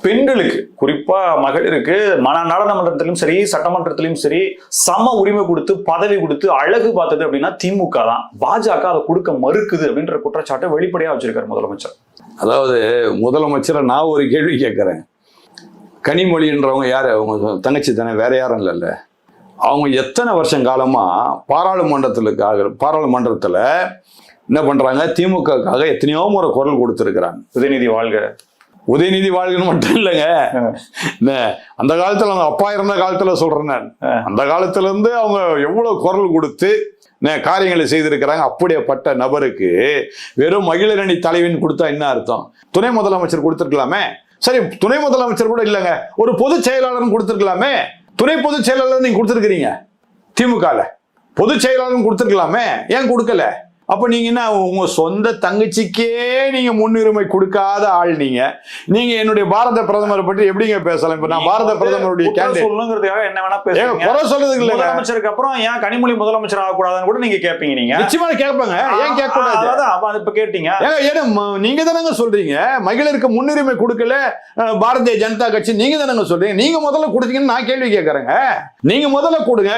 பெண்களுக்கு குறிப்பா மகளிருக்கு நாடாளுமன்றத்திலும் சரி சட்டமன்றத்திலும் சரி சம உரிமை கொடுத்து பதவி கொடுத்து அழகு பார்த்தது அப்படின்னா திமுக தான். பாஜக அதை கொடுக்க மறுக்குது அப்படின்ற குற்றச்சாட்டை வெளிப்படையா வச்சிருக்காரு முதலமைச்சர். அதாவது முதலமைச்சரை நான் ஒரு கேள்வி கேட்கிறேன். கனிமொழின்றவங்க யாரு? அவங்க தங்கச்சி தானே, வேற யாரும் இல்லைல்ல. அவங்க எத்தனை வருஷம் காலமா பாராளுமன்றத்துல என்ன பண்றாங்க? திமுகவுக்காக எத்தனையோ முறை குரல் கொடுத்துருக்கிறாங்க. உதயநிதி வாழ்கன்னு மட்டும் இல்லைங்க. அந்த காலத்துல அவங்க அப்பா இருந்த காலத்துல சொல்றேன் நான். அந்த காலத்துல இருந்து அவங்க எவ்வளவு குரல் கொடுத்து காரியங்களை செய்திருக்கிறாங்க. அப்படியேப்பட்ட நபருக்கு வெறும் மகளிர் அணி தலைவின் கொடுத்தா என்ன அர்த்தம்? துணை முதலமைச்சர் கொடுத்திருக்கலாமே. சரி, துணை முதலமைச்சர் கூட இல்லைங்க, ஒரு பொதுச் செயலாளர் கொடுத்திருக்கலாமே. துணை பொதுச் செயலாளர் நீங்க கொடுத்திருக்கிறீங்க. திமுகல பொதுச் செயலாளர் கொடுத்திருக்கலாமே, ஏன் கொடுக்கல? அப்ப நீங்க என்ன, உங்க சொந்த தங்கச்சிக்கே நீங்க முன்னுரிமை கொடுக்காத ஆள் நீங்க. நீங்க என்னுடைய பாரத பிரதமரை பற்றி எப்படிங்க பேசலாம்? இப்ப நான் பாரத பிரதமருடைய சொல்லுங்கிறதுக்காக என்ன வேணா பேசுறீங்க. குறை சொல்றதுக்கு இல்ல. முதலமைச்சருக்கு அப்புறம் ஏன் கனிமொழி முதலமைச்சர் ஆகக்கூடாதுன்னு கூட நீங்க கேட்பீங்க. நீங்க நிச்சயமா கேட்பாங்க. ஏன் கேட்க கூடாது? இப்ப கேட்டீங்க. நீங்க தானங்க சொல்றீங்க மகளிருக்கு முன்னுரிமை கொடுக்கல பாரதிய ஜனதா கட்சி. நீங்க தானங்க சொல்றீங்க. நீங்க முதல்ல கொடுத்தீங்கன்னு நான் கேள்வி கேட்கறேங்க. நீங்க முதல்ல கொடுங்க.